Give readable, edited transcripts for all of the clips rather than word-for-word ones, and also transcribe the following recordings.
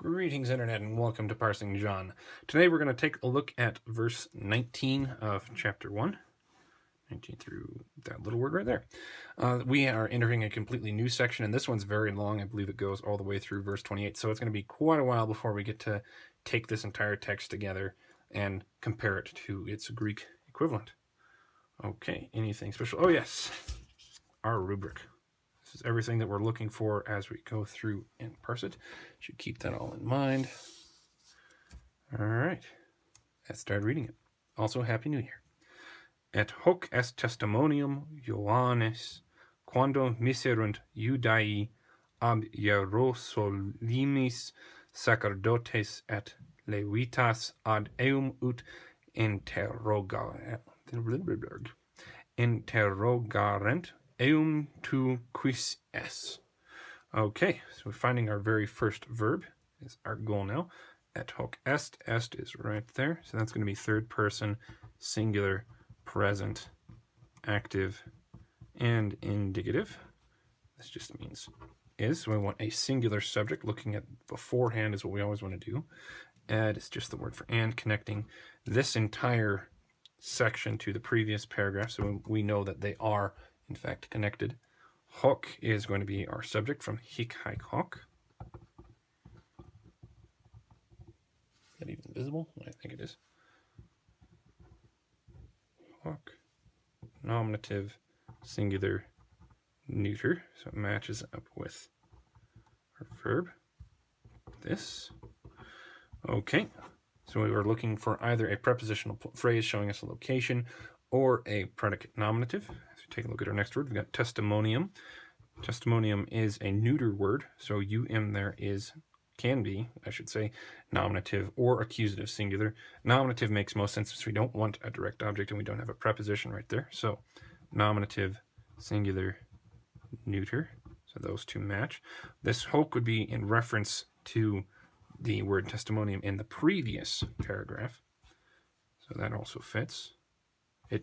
Greetings, Internet, and welcome to Parsing John. Today we're going to take a look at verse 19 of chapter 1. 19 through that little word right there. We are entering a completely new section, and this one's very long. I believe it goes all the way through verse 28, so it's going to be quite a while before we get to take this entire text together and compare it to its Greek equivalent. Okay, anything special? Oh, yes, our rubric. This is everything that we're looking for as we go through and parse it. Should keep that all in mind. All right, let's start reading it. Also, Happy New Year. Et hoc est testimonium Ioannis, quando miserunt Iudaei ab Hierosolimis sacerdotes et levitas ad eum ut interrogarent eum tu quis es. Okay, so we're finding our very first verb is our goal now. Et hoc est, est is right there. So that's going to be third person, singular, present, active, and indicative. This just means is. So we want a singular subject. Looking at beforehand is what we always want to do. Add is just the word for and, connecting this entire section to the previous paragraph, so we know that they are in fact connected. Hoc is going to be our subject from hic haec hoc. Is that even visible? I think it is. Hoc, nominative, singular, neuter, so it matches up with our verb. This. Okay, so we were looking for either a prepositional phrase showing us a location or a predicate nominative. As we take a look at our next word, we've got testimonium. Testimonium is a neuter word, so there can be, I should say, nominative or accusative singular. Nominative makes most sense since we don't want a direct object and we don't have a preposition right there. So nominative, singular, neuter. So those two match. This hoc would be in reference to the word testimonium in the previous paragraph. So that also fits.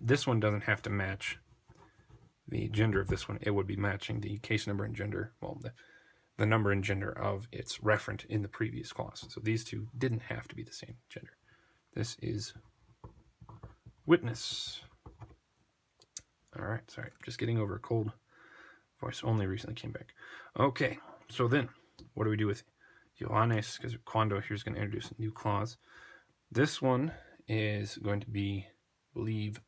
This one doesn't have to match the gender of this one. It would be matching the case number and gender, well, the number and gender of its referent in the previous clause. So these two didn't have to be the same gender. This is witness. All right, sorry, just getting over a cold. Voice only recently came back. Okay, so then what do we do with Ioannis? Because quando here is going to introduce a new clause. This one is going to be, I believe,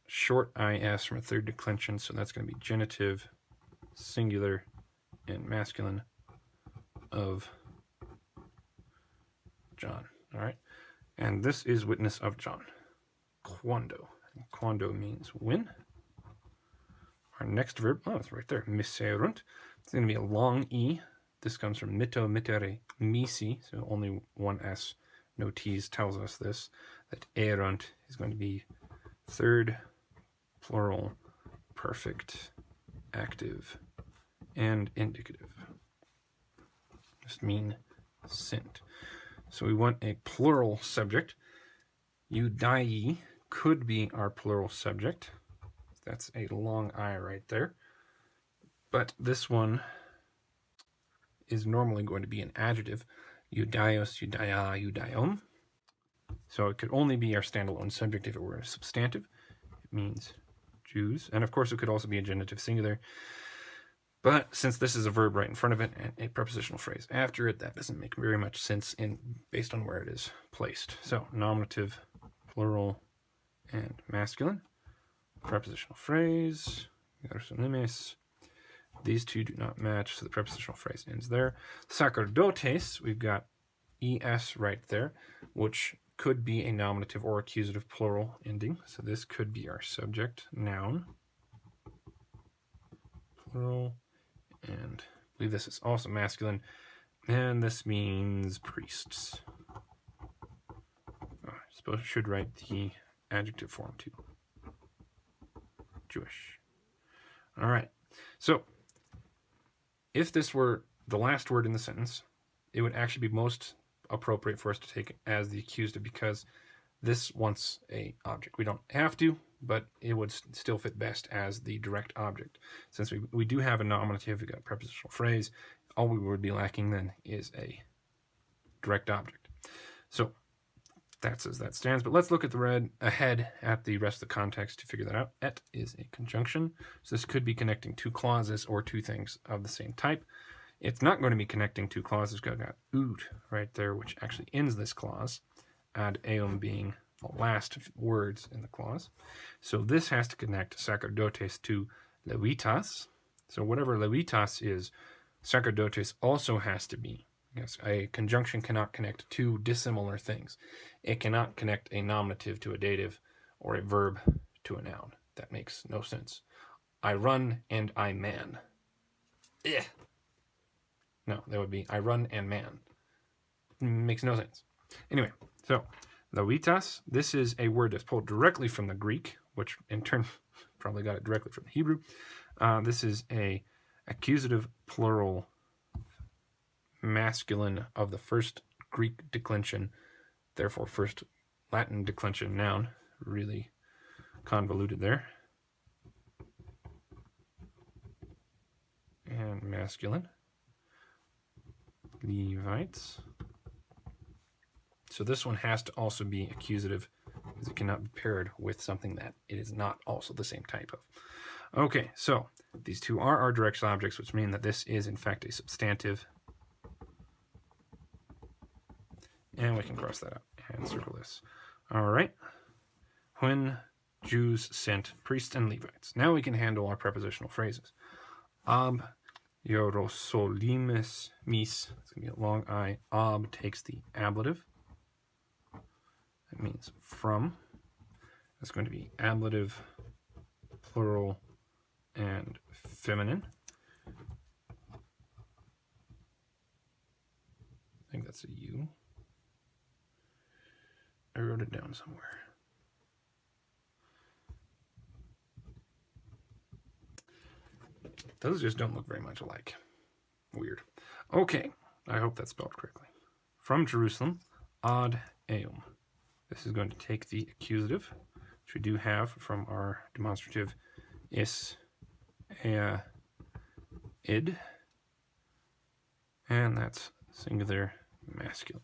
short is from a third declension, so that's going to be genitive, singular, and masculine of John. All right, and this is witness of John. Quando. Quando means when. Our next verb, oh, it's right there, miserunt. It's going to be a long E. This comes from mito, mittere, misi, so only one S, no T's, tells us this, that erunt is going to be third, plural, perfect, active, and indicative. Just mean sent. So we want a plural subject. Iudaei could be our plural subject. That's a long I right there. But this one is normally going to be an adjective. Iudaios, iudaia, iudaion. So it could only be our standalone subject if it were a substantive. It means Jews. And of course it could also be a genitive singular. But since this is a verb right in front of it and a prepositional phrase after it, that doesn't make very much sense based on where it is placed. So nominative, plural, and masculine. Prepositional phrase, these two do not match, so the prepositional phrase ends there. Sacerdotes, we've got es right there, which could be a nominative or accusative plural ending. So this could be our subject, noun, plural, and I believe this is also masculine, and this means priests. I suppose I should write the adjective form too. Jewish. All right, so if this were the last word in the sentence, it would actually be most appropriate for us to take as the accusative because this wants a object. We don't have to, but it would still fit best as the direct object. Since we do have a nominative, we got a prepositional phrase, all we would be lacking then is a direct object. So that's as that stands. But let's look at the ahead at the rest of the context to figure that out. Et is a conjunction. So this could be connecting two clauses or two things of the same type. It's not going to be connecting two clauses because I've got ut right there, which actually ends this clause. Ad eum being the last words in the clause. So this has to connect sacerdotes to levitas. So whatever levitas is, sacerdotes also has to be. Yes, a conjunction cannot connect two dissimilar things. It cannot connect a nominative to a dative or a verb to a noun. That makes no sense. I run and I man. Eh. No, that would be I run and man. Makes no sense. Anyway, so levitas, this is a word that's pulled directly from the Greek, which in turn probably got it directly from the Hebrew. This is a accusative plural masculine of the first Greek declension, therefore first Latin declension noun. Really convoluted there. And masculine. Levites. So this one has to also be accusative because it cannot be paired with something that it is not also the same type of. Okay, so these two are our direct objects, which mean that this is in fact a substantive. And we can cross that out and circle this. All right. When Jews sent priests and Levites. Now we can handle our prepositional phrases. Ab Hierosolimes mis. It's going to be a long I. Ab takes the ablative. That means from. That's going to be ablative, plural, and feminine. I think that's a U. I wrote it down somewhere. Those just don't look very much alike. Weird. Okay, I hope that's spelled correctly. From Jerusalem, ad eum. This is going to take the accusative, which we do have from our demonstrative is id, and that's singular masculine.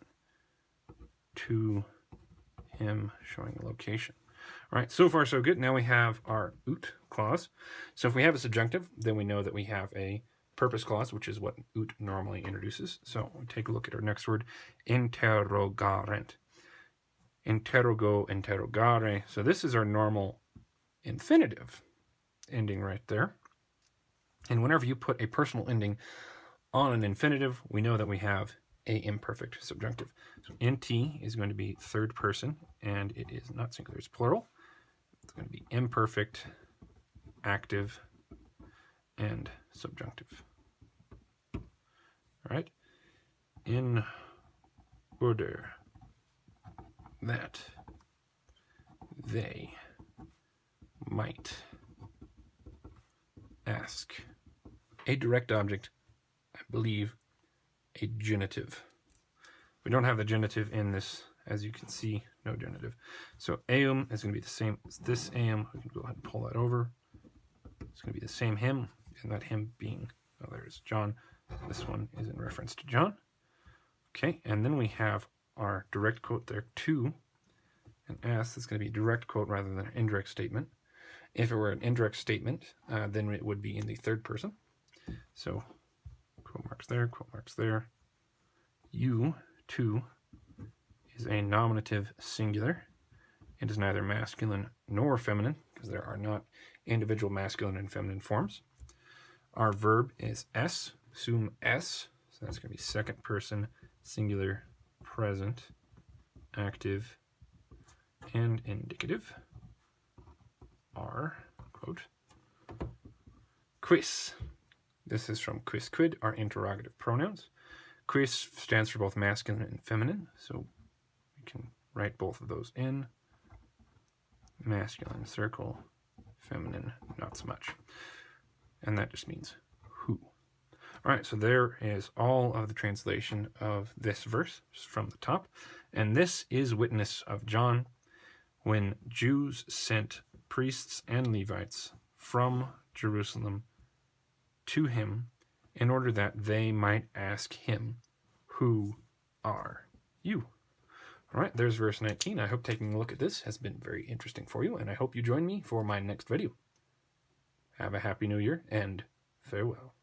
To him, showing a location. All right, so far so good. Now we have our ut clause. So if we have a subjunctive, then we know that we have a purpose clause, which is what ut normally introduces. So we take a look at our next word, interrogarent. Interrogo, interrogare. So this is our normal infinitive ending right there. And whenever you put a personal ending on an infinitive, we know that we have a imperfect subjunctive. So int is going to be third person, and it is not singular, it's plural. It's going to be imperfect, active, and subjunctive. All right. In order that they might ask a direct object, I believe, a genitive. We don't have the genitive in this, as you can see, no genitive. So eum is going to be the same as this eum. We can go ahead and pull that over. It's going to be the same him, and that him being, oh, there's John. This one is in reference to John. Okay, and then we have our direct quote there, to, and s is going to be a direct quote rather than an indirect statement. If it were an indirect statement, then it would be in the third person. So quote marks there. You, to, is a nominative singular. It is neither masculine nor feminine, because there are not individual masculine and feminine forms. Our verb is s, sum s, so that's going to be second person, singular, present, active, and indicative. Are, quote, quis. This is from quis quid, our interrogative pronouns. Quis stands for both masculine and feminine, so we can write both of those in. Masculine, circle, feminine, not so much. And that just means who. All right, so there is all of the translation of this verse from the top. And this is witness of John when Jews sent priests and Levites from Jerusalem to him in order that they might ask him, who are you. All right, there's verse 19. I hope taking a look at this has been very interesting for you, and I hope you join me for my next video. Have a happy new year, and farewell.